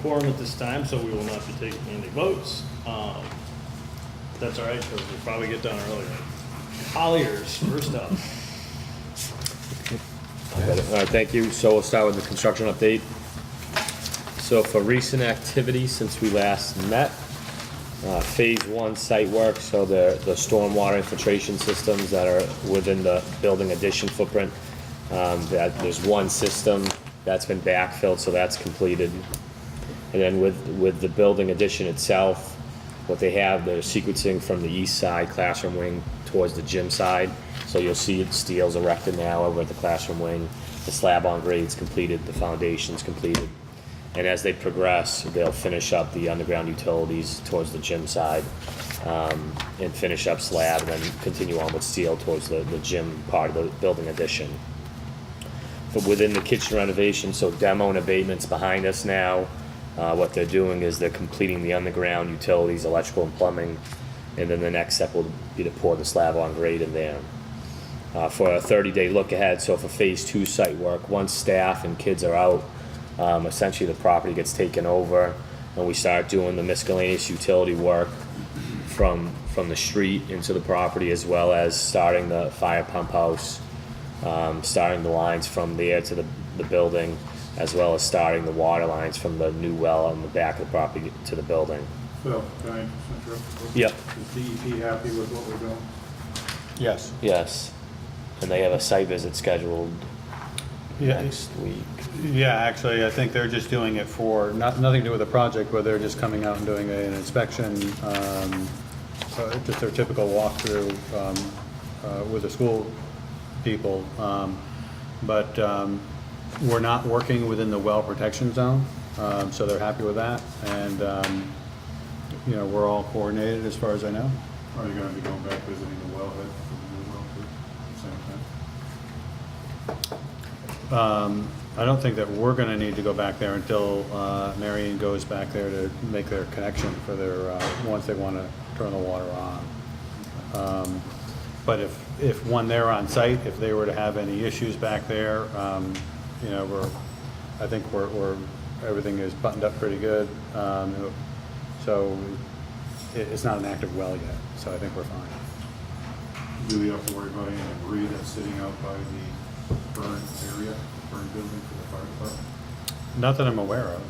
quorum at this time, so we will not be taking any votes. That's all right, because we'll probably get done earlier. Colliers, first up. All right, thank you. So we'll start with the construction update. So for recent activity since we last met, phase 1 site work, so the stormwater infiltration systems that are within the building addition footprint, there's one system that's been backfilled, so that's completed. And then with the building addition itself, what they have, they're sequencing from the east side classroom wing towards the gym side. So you'll see steel's erected now over at the classroom wing. The slab on grade's completed, the foundation's completed. And as they progress, they'll finish up the underground utilities towards the gym side, and finish up slab, and then continue on with steel towards the gym part of the building addition. But within the kitchen renovation, so demo and abatement's behind us now. What they're doing is they're completing the underground utilities, electrical and plumbing, and then the next step will be to pour the slab on grade in there. For a 30-day look ahead, so for phase 2 site work, once staff and kids are out, essentially the property gets taken over, and we start doing the miscellaneous utility work from the street into the property, as well as starting the fire pump house, starting the lines from there to the building, as well as starting the water lines from the new well on the back of the property to the building. Phil, can I interrupt? Yep. Is DEP happy with what we're doing? Yes. Yes. And they have a site visit scheduled next week. Yeah, actually, I think they're just doing it for, nothing to do with the project, but they're just coming out and doing an inspection, just their typical walkthrough with the school people. But we're not working within the well protection zone, so they're happy with that. And, we're all coordinated as far as I know. Are you gonna be going back visiting the wellhead for the new well too, at the same time? I don't think that we're gonna need to go back there until Marion goes back there to make their connection for their, once they wanna turn the water on. But if when they're on site, if they were to have any issues back there, I think we're everything is buttoned up pretty good. So it's not an active well yet, so I think we're fine. Do we have to worry about any debris that's sitting out by the burn area, burn building for the fire department? Not that I'm aware of.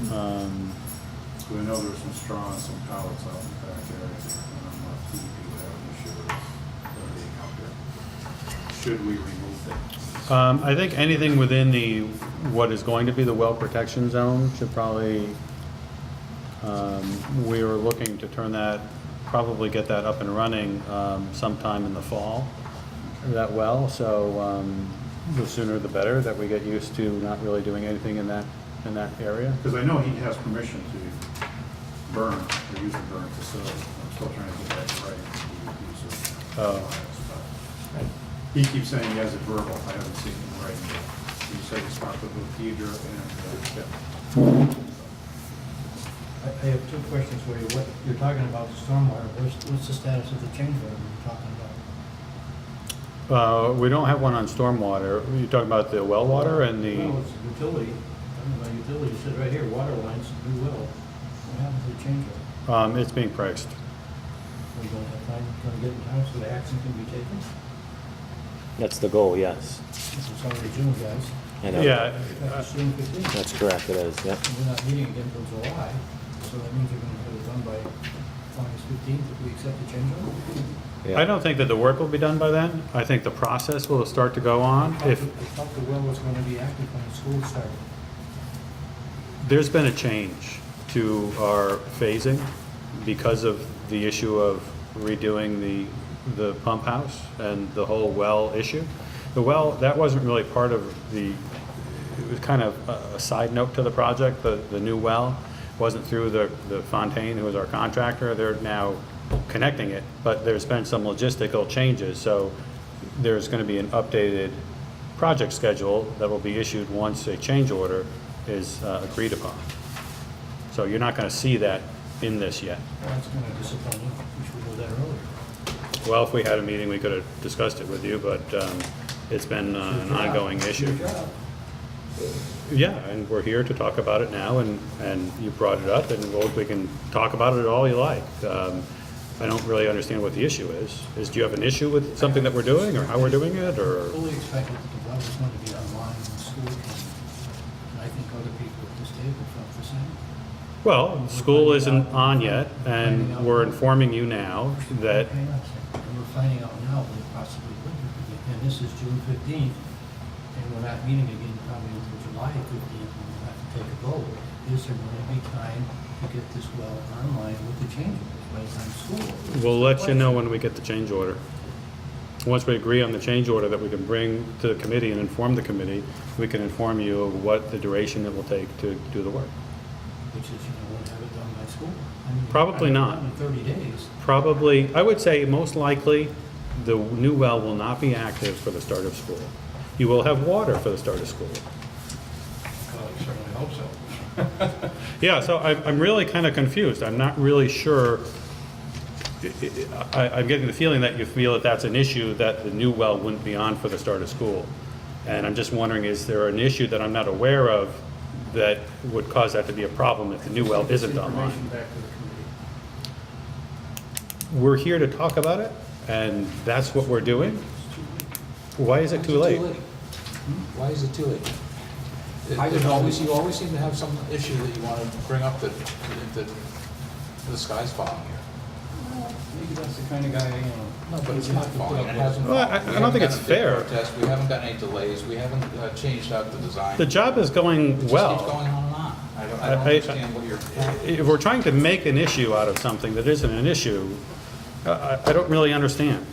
So I know there's some straw and some pallets out in the back area, and I'm not too would have an issue with them being out there. Should we remove them? I think anything within what is going to be the well protection zone should probably, we were looking to probably get that up and running sometime in the fall, that well. So the sooner the better, that we get used to not really doing anything in that area. Because I know he has permission to burn or use the burn facility. I'm still trying to get that right. Oh. He keeps saying he has it verbal. I haven't seen it in writing yet. He said he's talked with Deidre and I have two questions for you. What you're talking about the stormwater, what's the status of the change order you're talking about? We don't have one on stormwater. You're talking about the well water and the... Well, it's utility. Talking about utility, it said right here, water lines, new well. What happened to the change order? it's being priced. Are we going to have time, going to get in time so the action can be taken? That's the goal, yes. It's already June, guys. I know. Yeah, That's June 15th. That's correct, it is, yep. And we're not meeting again until July, so that means you're going to get it done by August 15th if we accept the change order? Yeah. I don't think that the work will be done by then. I think the process will start to go on. I thought the well was going to be active when the school started. There's been a change to our phasing because of the issue of redoing the pump house and the whole well issue. The well, that wasn't really part of it was kind of a side note to the project. The new well wasn't through the Fontaine, who was our contractor. They're now connecting it, but there's been some logistical changes. So there's going to be an updated project schedule that will be issued once a change order is agreed upon. So you're not going to see that in this yet. Well, that's going to disappoint you. We should have done that earlier. Well, if we had a meeting, we could have discussed it with you, but it's been an ongoing issue. Good job. Yeah, and we're here to talk about it now, and you brought it up, and we can talk about it all you like. I don't really understand what the issue is. Do you have an issue with something that we're doing, or how we're doing it, or? Fully expected that the well was going to be online in school, and I think other people at this table felt the same. Well, school isn't on yet, and we're informing you now that, Hang on a second. And we're finding out now that it possibly would be, and this is June 15th, and we're not meeting again probably until July 15th, and we'll have to take a vote. Is there going to be time to get this well online with the change orders by the time school? we'll let you know when we get the change order. Once we agree on the change order that we can bring to the committee and inform the committee, we can inform you of what the duration it will take to do the work. Which is, we'll have it done by school. I mean, Probably not. In 30 days. Probably, I would say most likely, the new well will not be active for the start of school. You will have water for the start of school. Well, I certainly hope so. Yeah, so I'm really kind of confused. I'm not really sure. I'm getting the feeling that you feel that that's an issue, that the new well wouldn't be on for the start of school. And I'm just wondering, is there an issue that I'm not aware of that would cause that to be a problem if the new well isn't online? Information back to the committee. We're here to talk about it, and that's what we're doing. It's too late. Why is it too late? Why is it too late? I You don't always, know. you always seem to have some issue that you want to bring up that the sky's falling here. Maybe that's the kind of guy, No, but it's you not have to put falling, up it with. hasn't Well, fallen. I We don't haven't think it's gotten a big fair. protest. We haven't got any delays, we haven't changed out the design. The job is going It just well. keeps going on and on. I don't I- understand what you're. If we're trying to make an issue out of something that isn't an issue, I don't really understand.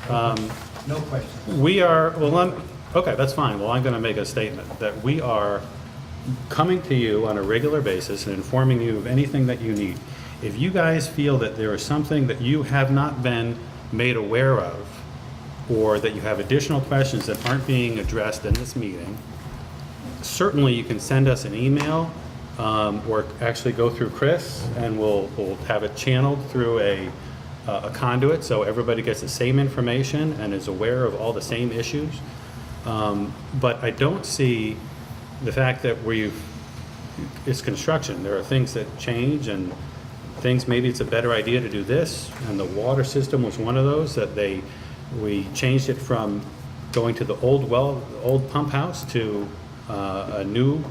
No question. We are, okay, that's fine. Well, I'm going to make a statement that we are coming to you on a regular basis and informing you of anything that you need. If you guys feel that there is something that you have not been made aware of, or that you have additional questions that aren't being addressed in this meeting, certainly you can send us an email, or actually go through Chris, and we'll have it channeled through a conduit, so everybody gets the same information and is aware of all the same issues. But I don't see the fact that it's construction. There are things that change, and things, maybe it's a better idea to do this, and the water system was one of those, that we changed it from going to the old well, the old pump house, to a new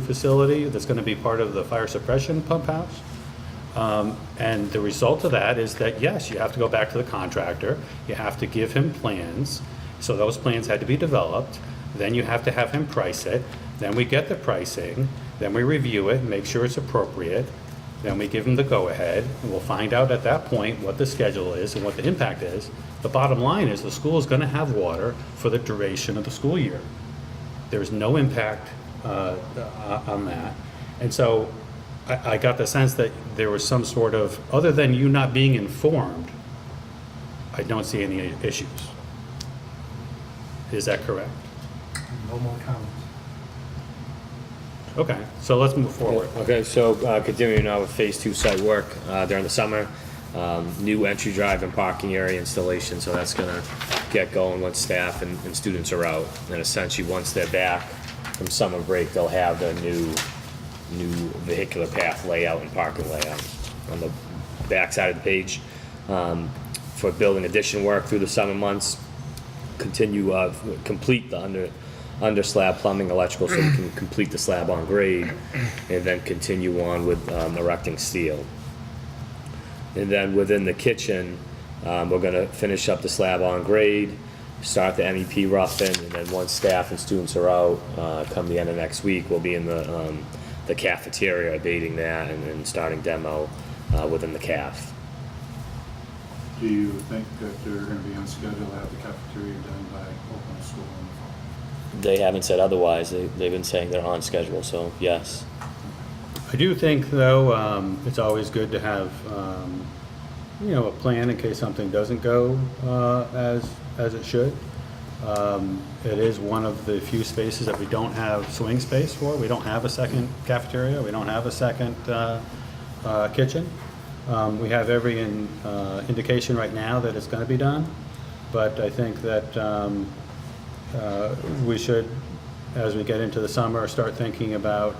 facility that's gonna be part of the fire suppression pump house. And the result of that is that, yes, you have to go back to the contractor, you have to give him plans, so those plans had to be developed, then you have to have him price it, then we get the pricing, then we review it and make sure it's appropriate, then we give him the go-ahead, and we'll find out at that point what the schedule is and what the impact is. The bottom line is the school is gonna have water for the duration of the school year. There's no impact on that. And so I got the sense that there was some sort of, other than you not being informed, I don't see any issues. Is that correct? No more comments. Okay, so let's move forward. Okay, so continuing now with phase 2 site work during the summer. New entry drive and parking area installation, so that's gonna get going once staff and students are out. And essentially, once they're back from summer break, they'll have the new vehicular path layout and parking layout on the back side of the page. For building addition work through the summer months, complete the under slab plumbing, electrical, so we can complete the slab on grade, and then continue on with erecting steel. And then within the kitchen, we're gonna finish up the slab on grade, start the MEP roughing, and then once staff and students are out, come the end of next week, we'll be in the cafeteria abating that and then starting demo within the caf. Do you think that they're gonna be on schedule to have the cafeteria done by open school in the fall? They haven't said otherwise. They've been saying they're on schedule, so yes. I do think, though, it's always good to have, a plan in case something doesn't go as it should. It is one of the few spaces that we don't have swing space for. We don't have a second cafeteria. We don't have a second kitchen. We have every indication right now that it's going to be done, but I think that we should as we get into the summer, start thinking about,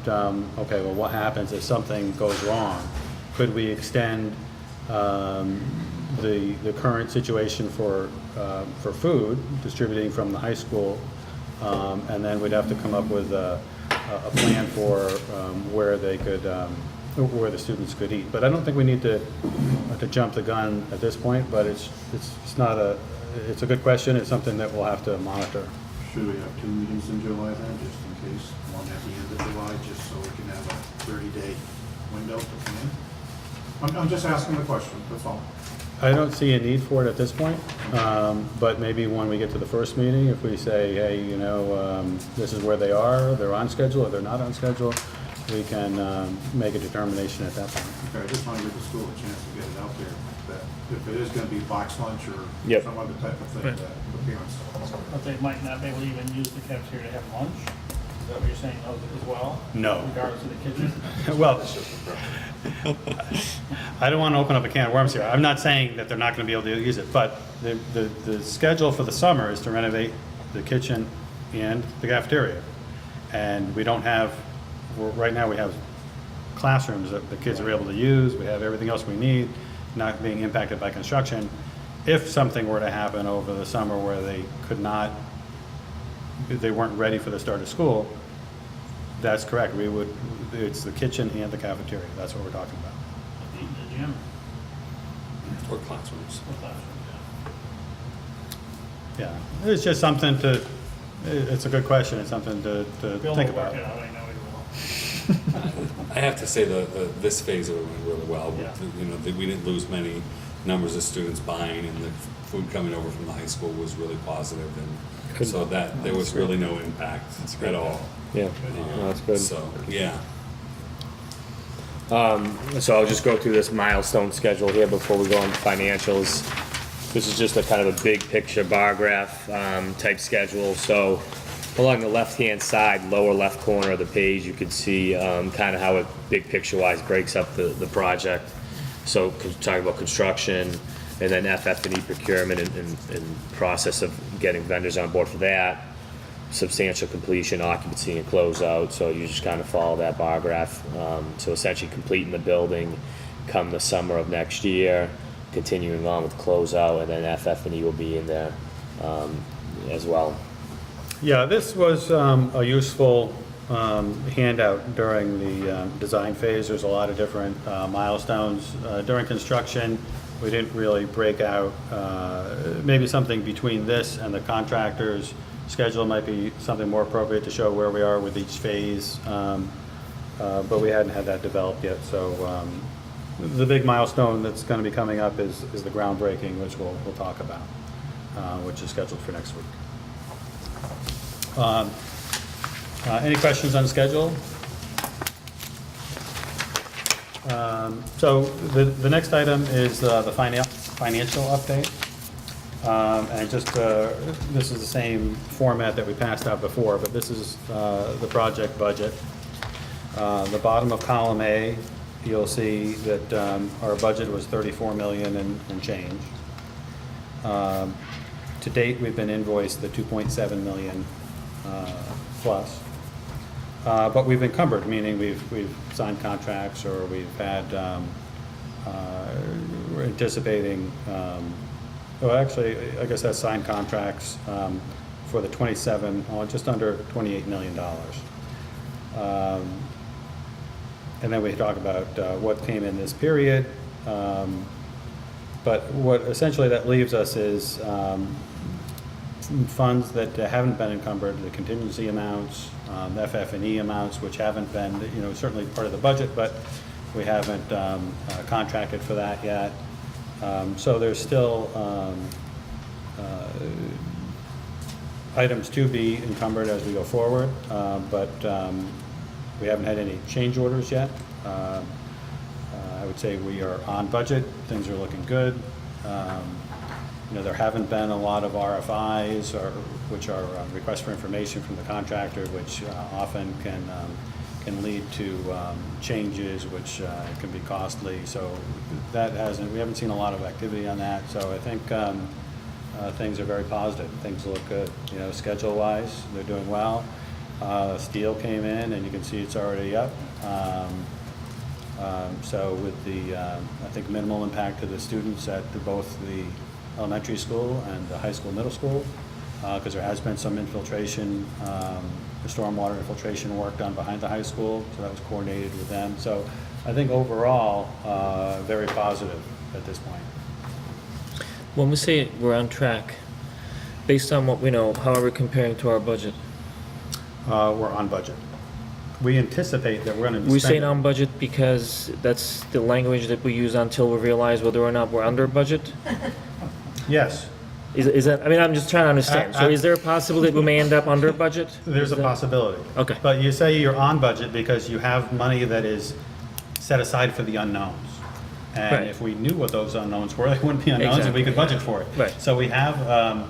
okay, well, what happens if something goes wrong? Could we extend the current situation for food, distributing from the high school? And then we'd have to come up with a plan for where they could, where the students could eat. But I don't think we need to jump the gun at this point, but it's not a, it's a good question. It's something that we'll have to monitor. Should we have 2 meetings in July then, just in case? One at the end of July, just so we can have a 30-day window to come in? I'm just asking the question, that's all. I don't see a need for it at this point, but maybe when we get to the first meeting, if we say, hey, you know, this is where they are, they're on schedule, or they're not on schedule, we can make a determination at that point. Okay, I just want to give the school a chance to get it out there, that if it is going to be box lunch or Yep. some other type of thing, Right. that the parents. But they might not be able to even use the cafeteria to have lunch? Is that what you're saying as well? No. Regardless of the kitchen? Well, I don't want to open up a can of worms here. I'm not saying that they're not going to be able to use it, but the schedule for the summer is to renovate the kitchen and the cafeteria. And we don't have, right now we have classrooms that the kids are able to use, we have everything else we need, not being impacted by construction. If something were to happen over the summer where they could not, they weren't ready for the start of school, that's correct. We would, it's the kitchen and the cafeteria. That's what we're talking about. The gym? Or classrooms. Or classroom, Yeah, it's just something to, it's a good question. It's something to yeah. Bill think will work about. it out, I know he will. I have to say this phase of it went really well. Yeah. You know, we didn't lose many numbers of students buying, and the food coming over from the high school was really positive, and so that there was really no impact at all. Yeah, no, that's good. So, yeah. So I'll just go through this milestone schedule here before we go on to financials. This is just a kind of a big picture bar graph type schedule. So along the left-hand side, lower left corner of the page, you can see kind of how it big picture-wise breaks up the project. So talking about construction, and then FF&E procurement and process of getting vendors on board for that. Substantial completion, occupancy, and closeout. So you just kind of follow that bar graph. So essentially completing the building come the summer of next year, continuing on with closeout, and then FF&E will be in there as well. Yeah, this was a useful handout during the design phase. There's a lot of different milestones. During construction, we didn't really break out, maybe something between this and the contractor's schedule might be something more appropriate to show where we are with each phase, but we hadn't had that developed yet. So the big milestone that's going to be coming up is the groundbreaking, which we'll talk about, which is scheduled for next week. Any questions on the schedule? So the next item is the financial update. And just, this is the same format that we passed out before, but this is the project budget. The bottom of column A, you'll see that our budget was 34 million and change. To date, we've been invoiced the 2.7 million plus. But we've encumbered, meaning we've signed contracts, or we've had, we're anticipating, well, actually, I guess that's signed contracts for the 27, just under $28 million. And then we talk about what came in this period. But what essentially that leaves us is funds that haven't been encumbered, the contingency amounts, the FF&E amounts, which haven't been, certainly part of the budget, but we haven't contracted for that yet. So there's still items to be encumbered as we go forward, but we haven't had any change orders yet. I would say we are on budget. Things are looking good. There haven't been a lot of RFIs, which are requests for information from the contractor, which often can lead to changes, which can be costly. So we haven't seen a lot of activity on that. So I think things are very positive. Things look good. Schedule-wise, they're doing well. Steel came in, and you can see it's already up. So with the, I think, minimal impact to the students at both the elementary school and the high school, middle school, because there has been some infiltration, stormwater infiltration work done behind the high school, so that was coordinated with them. So I think overall, very positive at this point. When we say we're on track, based on what we know, how are we comparing to our budget? We're on budget. We anticipate that we're gonna be We spending. say on budget because that's the language that we use until we realize whether or not we're under budget? Yes, Is that, I mean, I'm just trying to understand. So is there a possibility that we may end up under budget? there's a Is that- possibility. Okay. But you say you're on budget because you have money that is set aside for the unknowns. And Right. if we knew what those unknowns were, they wouldn't be unknowns and we could budget for it. Right. So we have,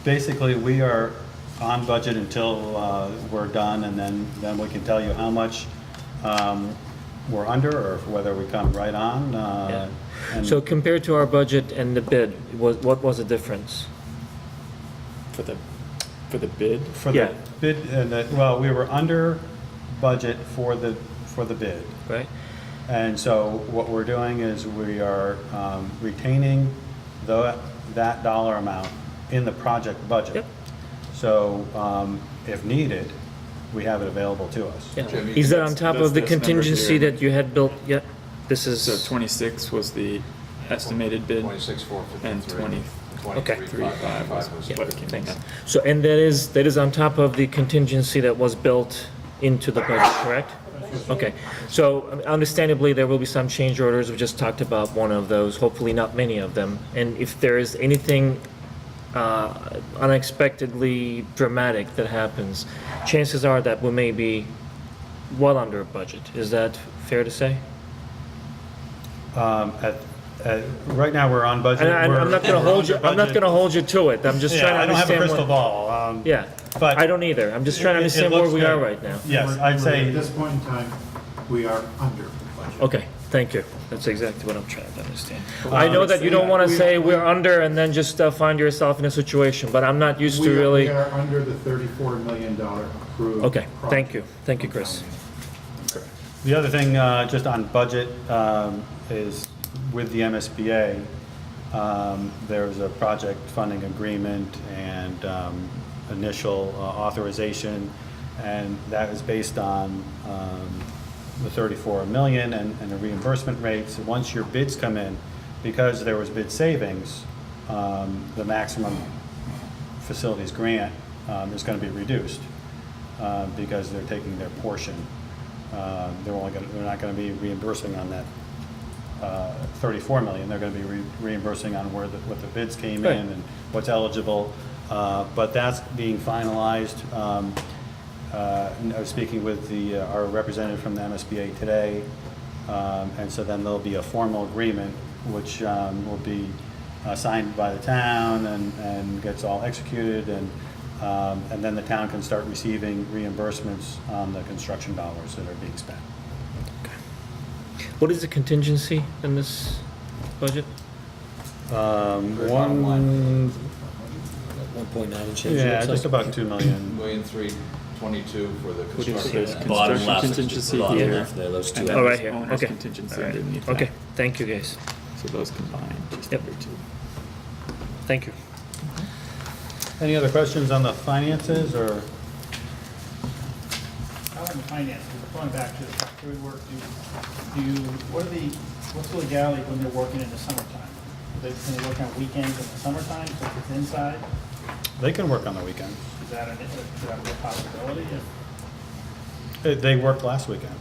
basically, we are on budget until we're done, and then we can tell you how much we're under, or whether we come right on. Yeah. And So compared to our budget and the bid, what was the difference? For the bid? for Yeah. the bid, well, we were under budget for the bid. Right? And so what we're doing is we are retaining that dollar amount in the project budget. Yep. So if needed, we have it available to us. Yeah. Jimmy, Is that on top that's of the this number contingency here. that you had built? Yeah, this is. So 26 was the estimated bid, 26,453. and 20. Okay. 3.5 was Yeah, what came in. thanks. So, and that is on top of the contingency that was built into the budget, correct? Okay, so understandably, there will be some change orders. We just talked about one of those, hopefully not many of them. And if there is anything unexpectedly dramatic that happens, chances are that we may be well under budget. Is that fair to say? Right now, we're on budget. And I'm not gonna We're hold you, under I'm not budget. gonna hold you to it. I'm just trying to Yeah, I don't have a understand crystal what. ball. Yeah, but I don't either. I'm just trying to it understand where looks we are good. right now. Yes, I'd At say, this point in time, we are under budget. Okay, thank you. That's exactly what I'm trying to understand. I know that you don't want to say we're under and then just find yourself in a situation, but I'm not used to We really. are under the $34 million approved. Okay, thank project. you. Thank you, Chris. the other thing, just on budget, is with the MSBA, there's a project funding agreement and initial authorization, and that is based on the 34 million and the reimbursement rates. Once your bids come in, because there was bid savings, the maximum facilities grant is going to be reduced because they're taking their portion. They're not going to be reimbursing on that 34 million. They're going to be reimbursing on what the bids came Right. in and what's eligible. But that's being finalized. I was speaking with our representative from the MSBA today, and so then there'll be a formal agreement which will be signed by the town and gets all executed, and then the town can start receiving reimbursements on the construction dollars that are being spent. What is the contingency in this budget? bottom line. 1.9 and change. Yeah, looks just like. about 2 million. 1,322 for the What do you see? construction. There's Bottom construction left, contingency bottom here. left there, those two. And then Oh, right there's here. owner's Okay. contingency All right. underneath that. Okay, thank you, guys. So those combined, just Yep. under 2. Thank you. Any other questions on the finances, or? How on the finance, going back to the factory work, what's the legality when they're working in the summertime? Can they work on weekends in the summertime, so if it's inside? They can work on the weekends. Is that a possibility? If- They worked last weekend.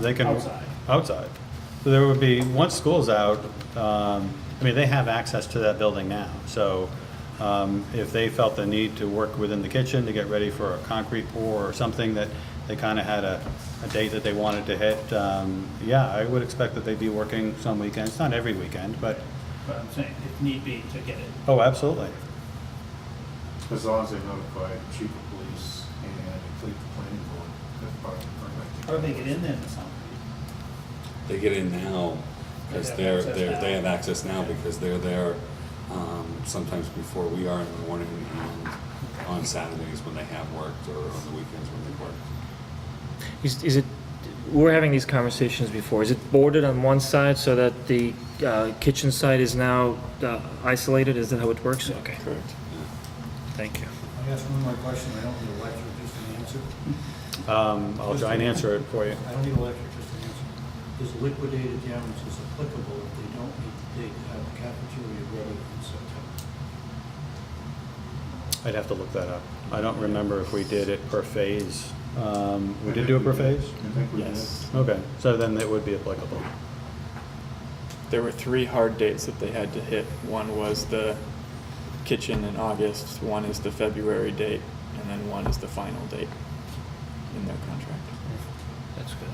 They can. Outside. Outside. So there would be, once school's out, they have access to that building now. So if they felt the need to work within the kitchen to get ready for a concrete pour or something that they kind of had a date that they wanted to hit, yeah, I would expect that they'd be working some weekends, not every weekend, but, But I'm saying, if need be, to get it. oh, absolutely. As long as they notify chief of police and complete the planning board as part of the permit. How do they get in there in the summer? They get in now because They have access now. they have access now because they're there sometimes before we are in the morning, and on Saturdays when they have worked or on the weekends when they've worked. Is it, we're having these conversations before, is it boarded on one side so that the kitchen side is now isolated? Is that how it works? Okay, Correct. thank you. I ask one more question, I don't need a lecture, just an answer. I'll try and answer it for you. I don't need a lecture, just an answer. Is liquidated damages applicable if they don't meet the date to have the cafeteria ready in September? I'd have to look that up. I don't remember if we did it per phase. We did do it per phase? I think we did. Yes. Okay, so then it would be applicable. There were 3 hard dates that they had to hit. One was the kitchen in August, one is the February date, and then one is the final date in their contract. That's good.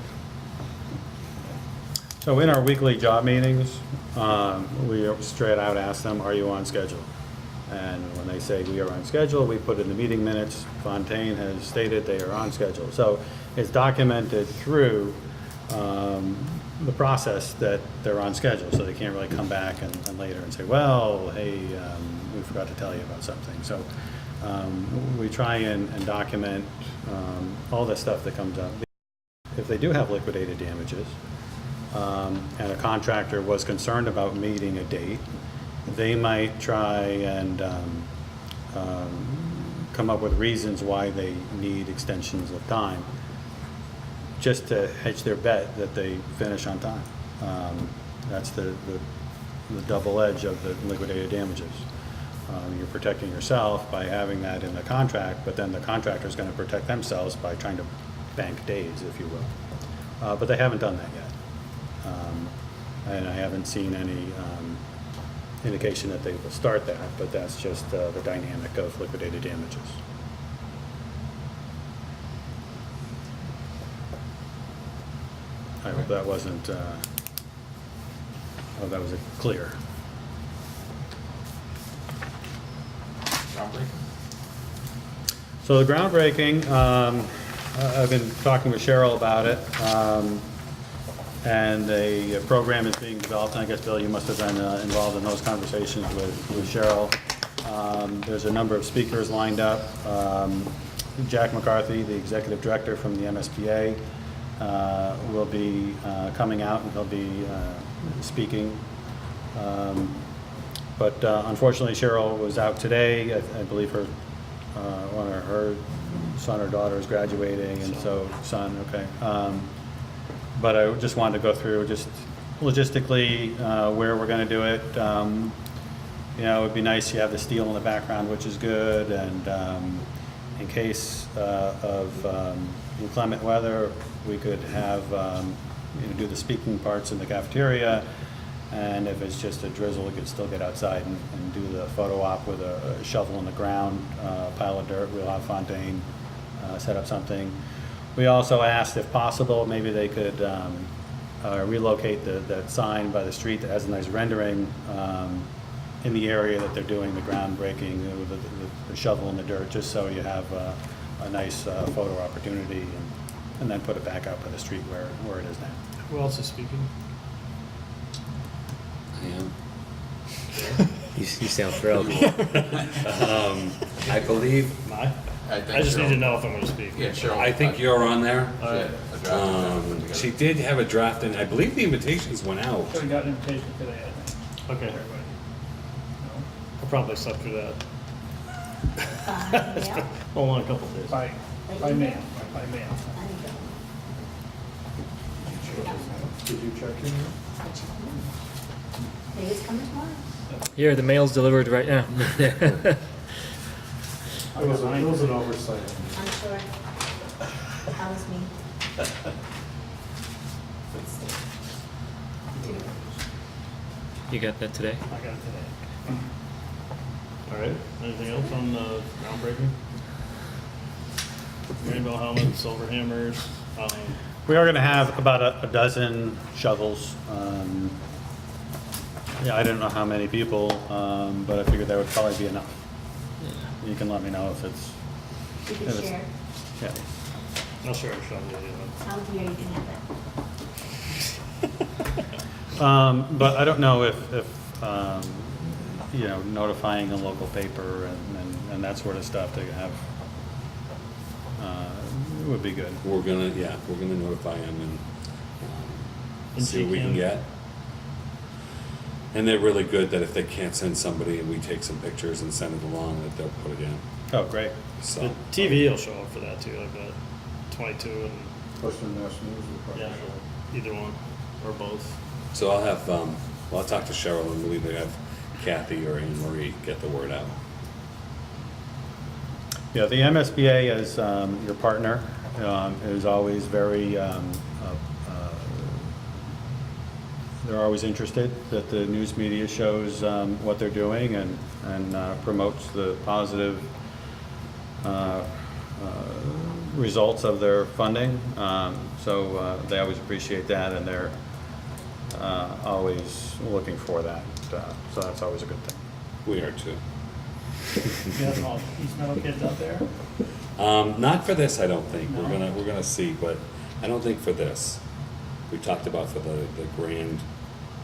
So in our weekly job meetings, we straight out ask them, are you on schedule? And when they say we are on schedule, we put in the meeting minutes, Fontaine has stated they are on schedule. So it's documented through the process that they're on schedule, so they can't really come back and later and say, well, hey, we forgot to tell you about something. So we try and document all the stuff that comes up. If they do have liquidated damages, and a contractor was concerned about meeting a date, they might try and come up with reasons why they need extensions of time, just to hedge their bet that they finish on time. That's the double edge of the liquidated damages. You're protecting yourself by having that in the contract, but then the contractor is going to protect themselves by trying to bank days, if you will. But they haven't done that yet. And I haven't seen any indication that they will start that, but that's just the dynamic of liquidated damages. I hope that wasn't, I hope that was clear. Groundbreaking? So the groundbreaking, I've been talking with Cheryl about it, and a program is being developed, and I guess, Bill, you must have been involved in those conversations with Cheryl. There's a number of speakers lined up. Jack McCarthy, the executive director from the MSBA, will be coming out, and he'll be speaking. But unfortunately, Cheryl was out today. I believe her one of her son or daughter is graduating, and so son, okay. But I just wanted to go through just logistically where we're going to do it. You know, it would be nice to have the steel in the background, which is good, and in case of inclement weather, we could have you know, do the speaking parts in the cafeteria, and if it's just a drizzle, we could still get outside and do the photo op with a shovel in the ground, pile of dirt. We'll have Fontaine set up something. We also asked, if possible, maybe they could relocate that sign by the street that has a nice rendering in the area that they're doing the groundbreaking with the shovel in the dirt, just so you have a nice photo opportunity, and then put it back out by the street where it is now. Who else is speaking? I am. You sound thrilled. I believe, I just need to know if I'm gonna speak. Yeah, Cheryl. I think you're on there. All right. She did have a draft, and I believe the invitations went out. Should have got an invitation today, I think. Okay, Everybody. I'll probably slept through that. Yeah. Hold on a couple days. By mail, by mail. Did you check in? Maybe it's coming tomorrow. Here, the mail's delivered right now. It was an oversight. I'm sure. That was me. You got that today? I got it today. All right, anything else on groundbreaking? Rainbow helmets, silver hammers, We are going to have about a dozen shovels. Yeah, I don't know how many people, but I figured that would probably be enough. You can let me know if it's, You if can it's- share. yeah. I'll share a shovel with you. Sounds weird, you can have it. But I don't know if you know, notifying a local paper and and that sort of stuff to have, would be good. We're gonna notify them and And see what we can GCAM. get. And they're really good that if they can't send somebody and we take some pictures and send it along, that they'll put it in. Oh, great. So The TV will show up for that too, like the 22 and, Western Mass News will probably yeah, show. either one, or both. So I'll have, I'll talk to Cheryl and we'll either have Kathy or Anne Marie get the word out. Yeah, the MSBA as your partner is always very, they're always interested that the news media shows what they're doing and promotes the positive results of their funding. So they always appreciate that, and they're always looking for that. So that's always a good thing. We are too. You have all East Meadow kids out there? Not for this, I don't think. No? We're gonna see, but I don't think for this. We talked about for the grand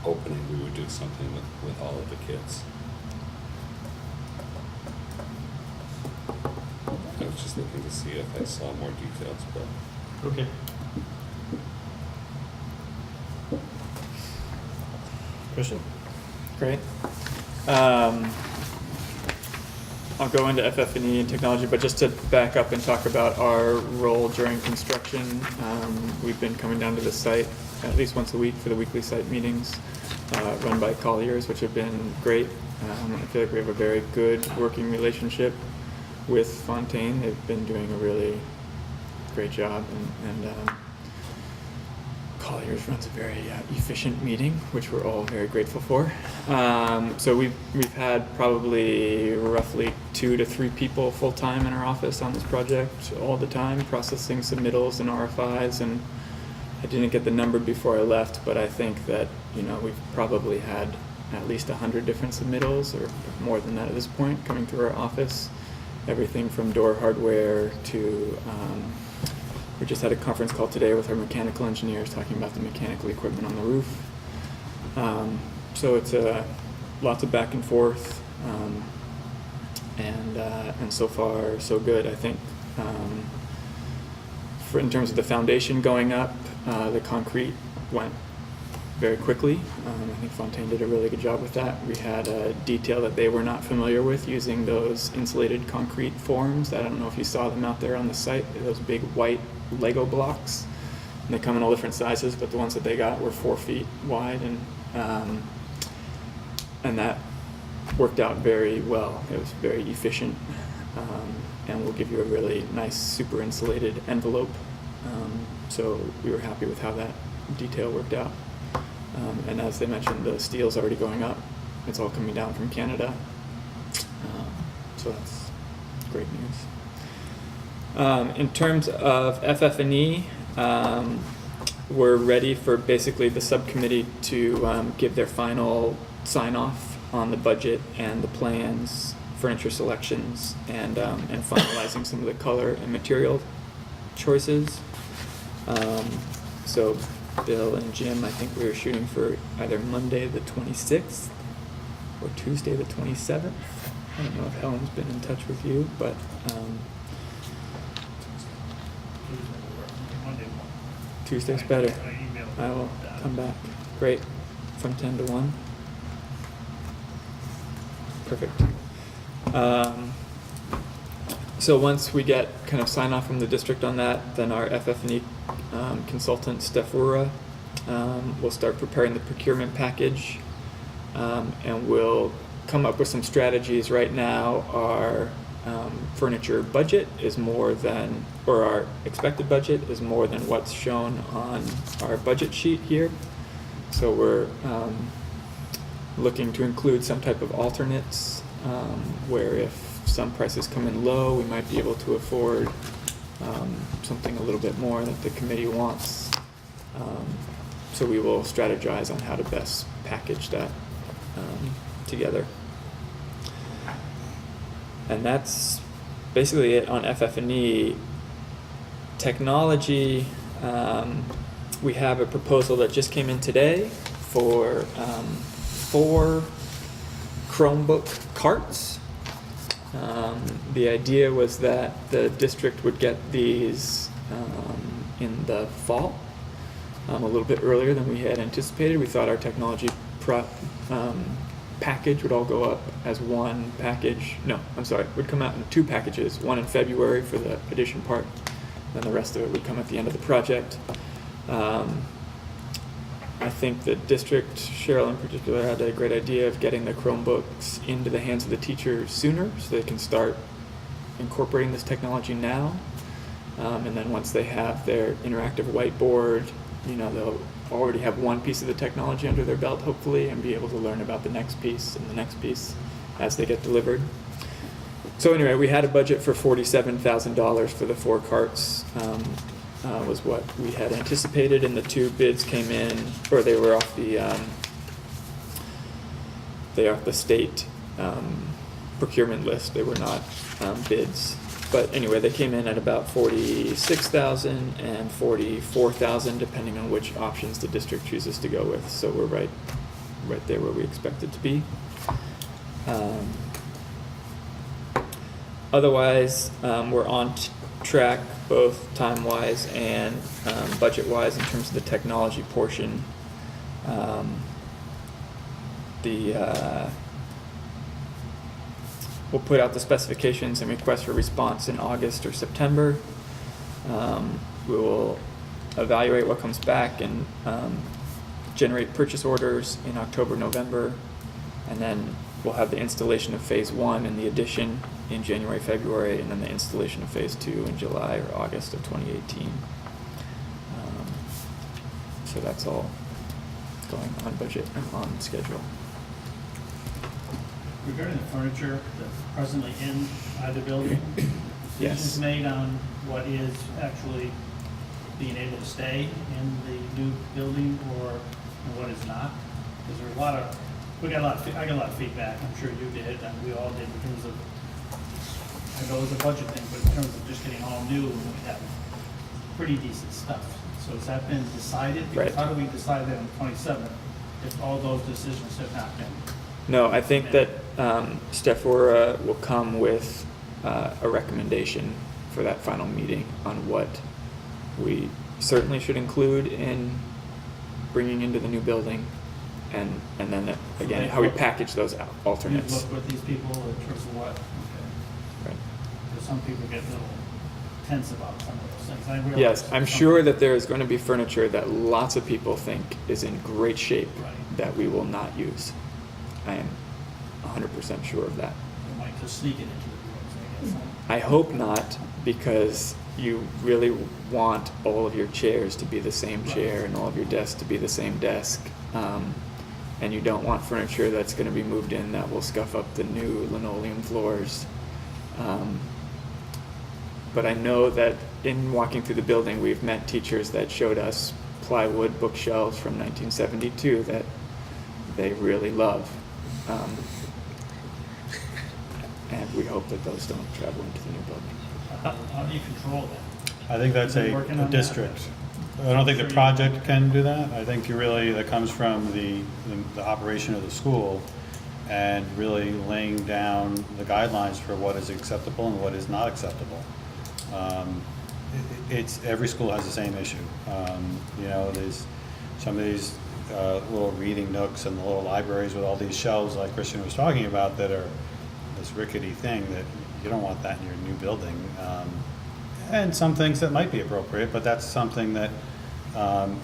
opening, we would do something with all of the kids. I was just looking to see if I saw more details, but Okay. Christian? Great. I'll go into FF&E and technology, but just to back up and talk about our role during construction, we've been coming down to the site at least once a week for the weekly site meetings run by Colliers, which have been great. I feel like we have a very good working relationship with Fontaine. They've been doing a really great job, and Colliers runs a very efficient meeting, which we're all very grateful for. So we've had probably roughly 2 to 3 people full time in our office on this project all the time, processing submittals and RFIs. And I didn't get the number before I left, but I think that we've probably had at least 100 different submittals, or more than that at this point, coming through our office. Everything from door hardware to we just had a conference call today with our mechanical engineers talking about the mechanical equipment on the roof. So it's lots of back and forth, and so far so good. I think in terms of the foundation going up, the concrete went very quickly. I think Fontaine did a really good job with that. We had a detail that they were not familiar with, using those insulated concrete forms. I don't know if you saw them out there on the site, those big white Lego blocks. And they come in all different sizes, but the ones that they got were 4 feet wide, and that worked out very well. It was very efficient, and will give you a really nice super insulated envelope. So we were happy with how that detail worked out. And as they mentioned, the steel's already going up. It's all coming down from Canada. So that's great news. In terms of FF&E, we're ready for basically the subcommittee to give their final sign-off on the budget and the plans, furniture selections, and finalizing some of the color and material choices. So Bill and Jim, I think we were shooting for either Monday the 26th or Tuesday the 27th. I don't know if Helen's been in touch with you, but Tuesday's better. I will come back. Great. From 10 to 1. Perfect. So once we get kind of sign off from the district on that, then our FF&E consultant, Steph Rura, will start preparing the procurement package, and we'll come up with some strategies. Right now, our furniture budget is more than, or our expected budget is more than what's shown on our budget sheet here. So we're looking to include some type of alternates, where if some prices come in low, we might be able to afford something a little bit more that the committee wants. So we will strategize on how to best package that together. And that's basically it on FF&E. Technology, we have a proposal that just came in today for 4 Chromebook carts. The idea was that the district would get these in the fall, a little bit earlier than we had anticipated. We thought our technology package would all go up as one package. No, I'm sorry, would come out in 2 packages, one in February for the addition part, then the rest of it would come at the end of the project. I think the district, Cheryl in particular, had a great idea of getting the Chromebooks into the hands of the teachers sooner so they can start incorporating this technology now. And then once they have their interactive whiteboard, they'll already have one piece of the technology under their belt, hopefully, and be able to learn about the next piece and the next piece as they get delivered. So anyway, we had a budget for $47,000 for the 4 carts. Was what we had anticipated, and the 2 bids came in, or they were off the state procurement list. They were not bids, but anyway, they came in at about $46,000 and $44,000, depending on which options the district chooses to go with. So we're right there where we expected to be. Otherwise, we're on track both time-wise and budget-wise in terms of the technology portion. We'll put out the specifications and request for response in August or September. We will evaluate what comes back and generate purchase orders in October, November, and then we'll have the installation of phase 1 and the addition in January, February, and then the installation of phase 2 in July or August of 2018. So that's all going on budget and on schedule. Regarding the furniture that's presently in either building, Yes. decisions made on what is actually being able to stay in the new building or what is not? Because there's a lot of, I got a lot of feedback, I'm sure you did, and we all did, in terms of, I know it was a budget thing, but in terms of just getting all new, and we have pretty decent stuff. So has that been decided? Right. Because how do we decide that on the 27th if all those decisions have not been? No, I think that Steph will come with a recommendation for that final meeting on what we certainly should include in bringing into the new building, and then again, how we package those alternates. You've looked with these people in terms of what? Okay. Right. Because some people get a little tense about some of those things. I realize Yes, I'm some sure people- that there is going to be furniture that lots of people think is in great shape Right. that we will not use. I am 100% sure of that. You might just sneak it into the rooms, I guess. I hope not, because you really want all of your chairs to be the same chair and all of your desks to be the same desk. And you don't want furniture that's going to be moved in that will scuff up the new linoleum floors. But I know that in walking through the building, we've met teachers that showed us plywood bookshelves from 1972 that they really love. And we hope that those don't travel into the new building. How do you control that? I think that's Been working a on that? district. I don't think the project can do that. I think that comes from the operation of the school and really laying down the guidelines for what is acceptable and what is not acceptable. Every school has the same issue. There's some of these little reading nooks and the little libraries with all these shelves like Christian was talking about that are this rickety thing that you don't want that in your new building. And some things that might be appropriate, but that's something that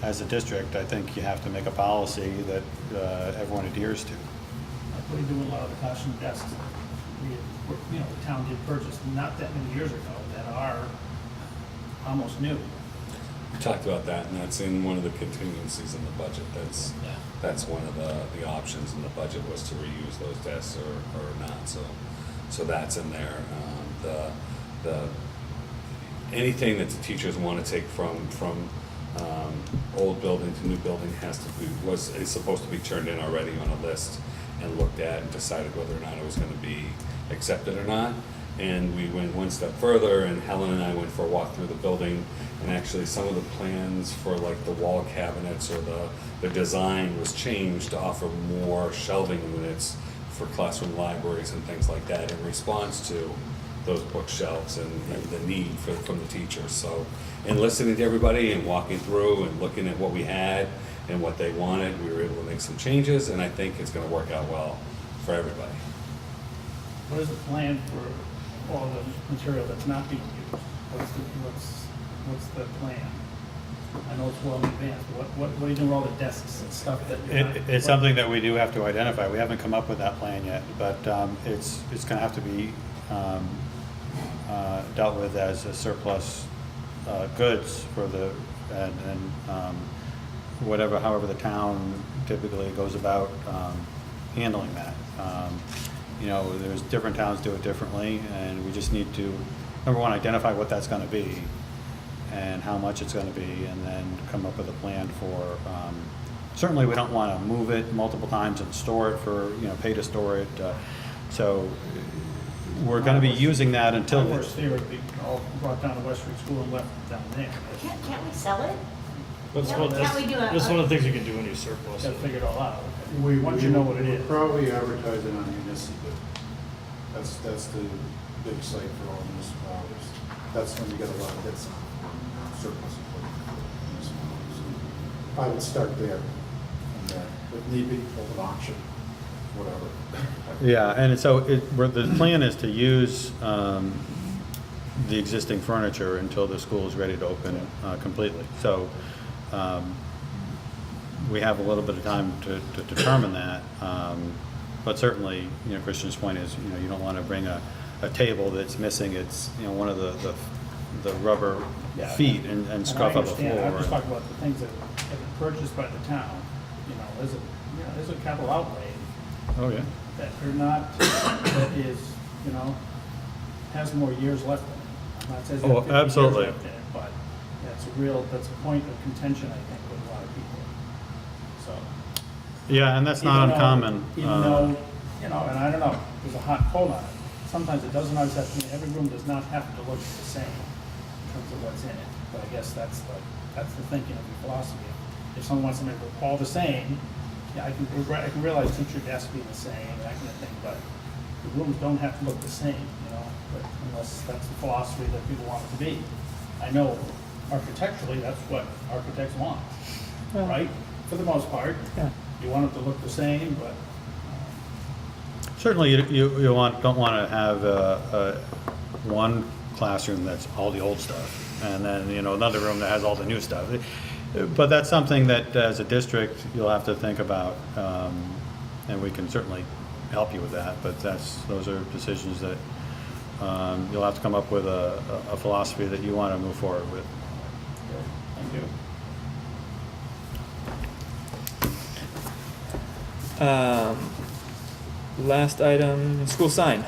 as a district, I think you have to make a policy that everyone adheres to. What do you do with a lot of the classroom desks? The town did purchase not that many years ago that are almost new. We talked about that, and that's in one of the contingencies in the budget. That's one of the options in the budget was to reuse those desks or not. So that's in there. The anything that the teachers want to take from old building to new building is supposed to be turned in already on a list and looked at and decided whether or not it was going to be accepted or not. And we went one step further, and Helen and I went for a walk through the building, and actually some of the plans for like the wall cabinets or the design was changed to offer more shelving units for classroom libraries and things like that in response to those bookshelves and the need from the teachers. So, in listening to everybody and walking through and looking at what we had and what they wanted, we were able to make some changes, and I think it's gonna work out well for everybody. What is the plan for all the material that's not being used? What's the plan? I know it's well in advance, but what do you do with all the desks and stuff that you're not? It's something that we do have to identify. We haven't come up with that plan yet, but it's gonna have to be dealt with as a surplus goods for the, and however the town typically goes about handling that. You know, there's different towns do it differently, and we just need to, number one, identify what that's gonna be and how much it's gonna be, and then come up with a plan for, certainly we don't wanna move it multiple times and store it for, you know, pay to store it. So we're gonna be using that until. My worst fear would be all brought down to West Street School and left down there. Can't we sell it? That's Can't one, we- that's, can't we do a- that's one of the things you can do when you surplus Gotta it. figure it all out. We Once you know what it is. Probably advertise it on municipal. That's the big site for all municipalities. That's when you get a lot of hits on surplus equipment. municipalities. I would start there, and then, if need be, hold an auction, whatever. Yeah, and so the plan is to use the existing furniture until the school is ready to open completely. So we have a little bit of time to determine that. But certainly, you know, Christian's point is, you know, you don't want to bring a table that's missing its, you know, one of the rubber Yeah, feet and scuff I up the understand. I'm just floor. talking about the things that have been purchased by the town. You know, there's a capital outlay Oh, yeah. that are not, that is, you know, has more years left in it. I'm not saying Oh, it's 50 years absolutely. left in it, but that's a point of contention, I think, with a lot of people. So. Yeah, and that's not even though- uncommon. Even though, you know, and I don't know, there's a hot cold on it. Sometimes it doesn't always have to, every room does not have to look the same in terms of what's in it. But I guess that's the thinking of the philosophy. If someone wants to make it all the same, yeah, I can realize teacher desks being the same, that kind of thing, but the rooms don't have to look the same, you know, but unless that's the philosophy that people want it to be. I know architecturally, that's what architects want, right? For the most part. Yeah. You want it to look the same, but Certainly, you don't want to have one classroom that's all the old stuff, and then, you know, another room that has all the new stuff. But that's something that, as a district, you'll have to think about, and we can certainly help you with that. But those are decisions that you'll have to come up with a philosophy that you want to move forward with. thank you. Last item, school sign.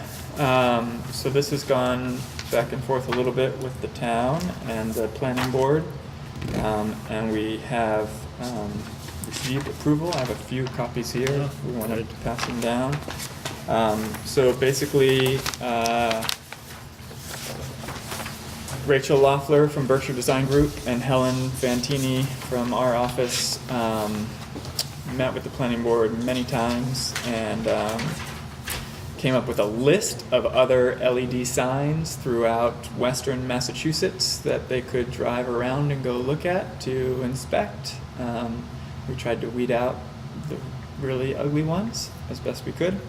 So this has gone back and forth a little bit with the town and the planning board. And we have received approval. I have a few copies here if we wanted to pass them down. So basically, Rachel Loeffler from Berkshire Design Group and Helen Fantini from our office met with the planning board many times and came up with a list of other LED signs throughout western Massachusetts that they could drive around and go look at to inspect. We tried to weed out the really ugly ones as best we could.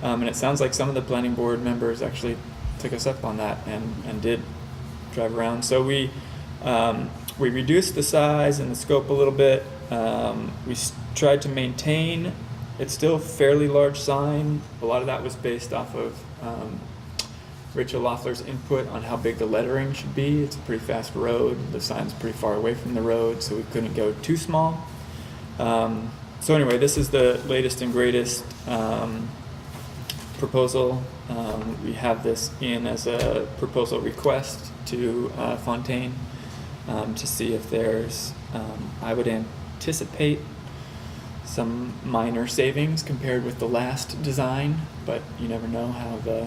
And it sounds like some of the planning board members actually took us up on that and did drive around. So we reduced the size and the scope a little bit. We tried to maintain. It's still a fairly large sign. A lot of that was based off of Rachel Loeffler's input on how big the lettering should be. It's a pretty fast road. The sign's pretty far away from the road, so we couldn't go too small. So anyway, this is the latest and greatest proposal. We have this in as a proposal request to Fontaine to see if there's, I would anticipate some minor savings compared with the last design, but you never know how the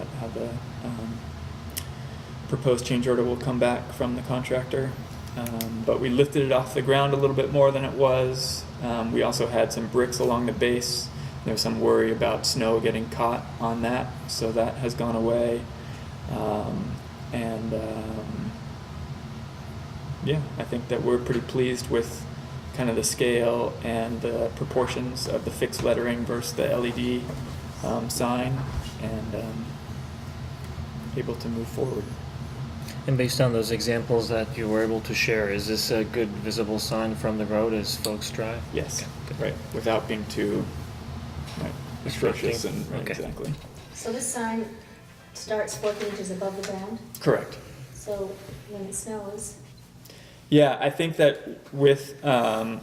proposed change order will come back from the contractor. But we lifted it off the ground a little bit more than it was. We also had some bricks along the base There was some worry about snow getting caught on that, so that has gone away. Yeah, I think that we're pretty pleased with kind of the scale and the proportions of the fixed lettering versus the LED sign, and able to move forward. And based on those examples that you were able to share, is this a good visible sign from the road as folks drive? Yes, Okay, good. right, without being too atrocious and right, Okay. exactly. So this sign starts 14 inches above the ground, Correct. so when it snows, Yeah, I think that with the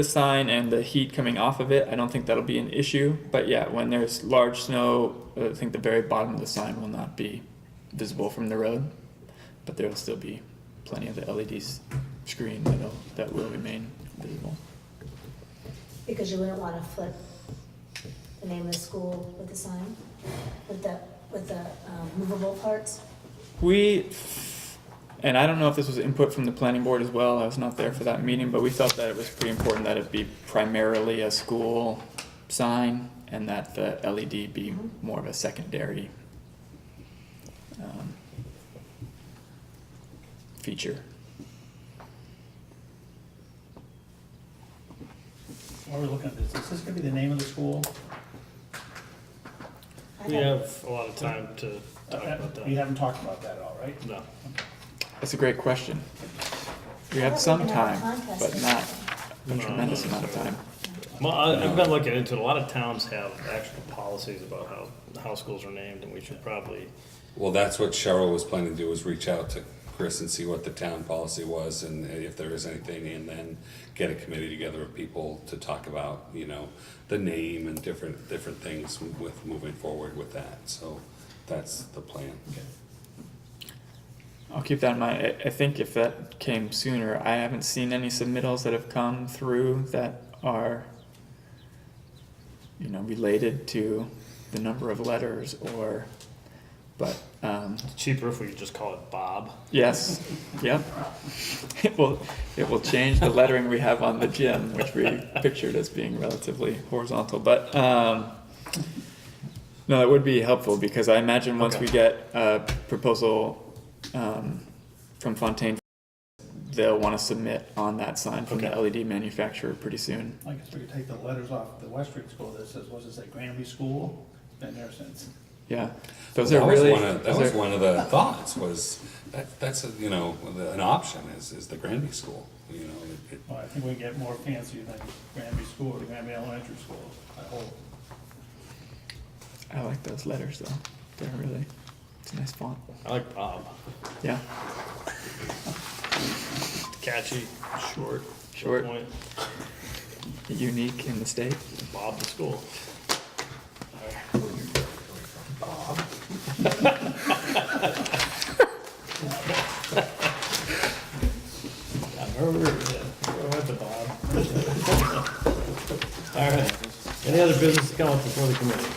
sign and the heat coming off of it, I don't think that'll be an issue. But yeah, when there's large snow, I think the very bottom of the sign will not be visible from the road, but there will still be plenty of the LED screen that will remain visible. because you wouldn't want to flip the name of the school with the sign, with the movable parts. And I don't know if this was input from the planning board as well, I was not there for that meeting, but we felt that it was pretty important that it be primarily a school sign and that the LED be more of a secondary feature. While we're looking at this, is this gonna be the name of the school? We have a lot of time to talk about You that. haven't talked about that at all, right? No. That's a great question. We have some time, but not a tremendous amount of time. Well, I've been looking into it. A lot of towns have actual policies about how schools are named, and we should probably, Well, that's what Cheryl was planning to do, was reach out to Chris and see what the town policy was and if there is anything, and then get a committee together of people to talk about, you know, the name and different things with moving forward with that. So that's the plan. I'll keep that in mind. I think if that came sooner, I haven't seen any submittals that have come through that are, related to the number of letters but, cheaper if we could just call it Bob. yes, yep. It will change the lettering we have on the gym, which we pictured as being relatively horizontal, but, no, that would be helpful, because I imagine once we get a proposal from Fontaine, they'll want to submit on that sign from the LED manufacturer pretty soon. I guess we could take the letters off the Westridge school that says, what does it say, Granby School? Been there since. Yeah, those That are was really. that was one of the thoughts, was that's an option is the Granby school, Well, I think we can get more fancy than Granby School or Granby Elementary School, I hope. I like those letters though. It's a nice font. I like Bob. Yeah, Catchy, short, Short. point. unique in the state. Bob the school. I went to Bob. All right. Any other business to come up before the committee?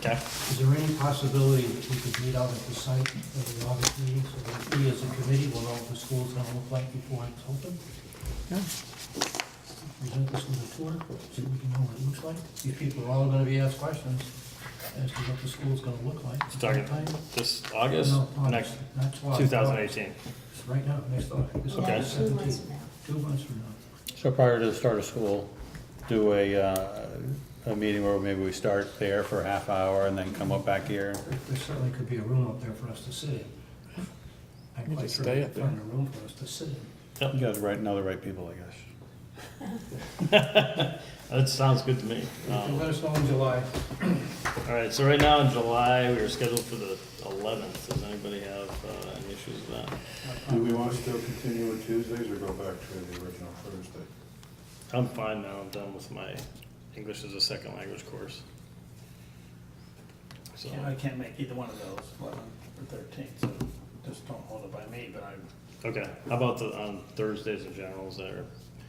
Okay. Is there any possibility that we could meet out at the site of the August meeting, so that we as a committee will know what the school's gonna look like before it's open? Yeah. Present this with a tour, so we can know what it looks like. These people are all gonna be asked questions as to what the school's gonna look like. You talking this August? No, Next, August, not July. 2018. It's right now, next August. This is Okay. August 2 months 17th. from now. 2 months from now. So prior to the start of school, do a meeting where maybe we start there for a half hour and then come up back here? There certainly could be a room up there for us to sit in. I'm You quite just sure stay we up can there. find a room for us to sit in. You guys know the right people, I guess. That sounds good to me. Let us know in July. All right, so right now in July, we are scheduled for the 11th. Does anybody have any issues with that? Do we want to still continue with Tuesdays or go back to the original Thursday? I'm fine now. I'm done with my English as a second language course. So, I can't make either one of those, 11 or 13, so just don't hold it by me, but I'm. okay. How about on Thursdays in general? Is that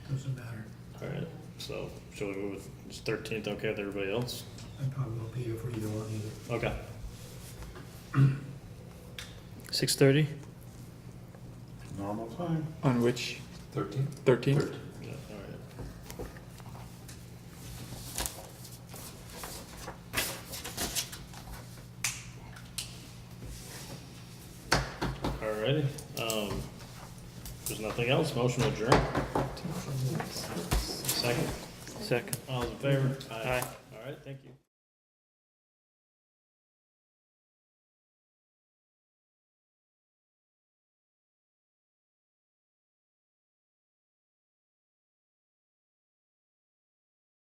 Doesn't matter. all right? So, shall we move with is 13th? Okay with everybody else? I probably won't be here for either one either. Okay. 6:30? Normal time? On which 13? 13th? Yeah, all right. Alrighty, there's nothing else, motion to adjourn. Second, Second. all those in favor? Aye. Alright, thank you.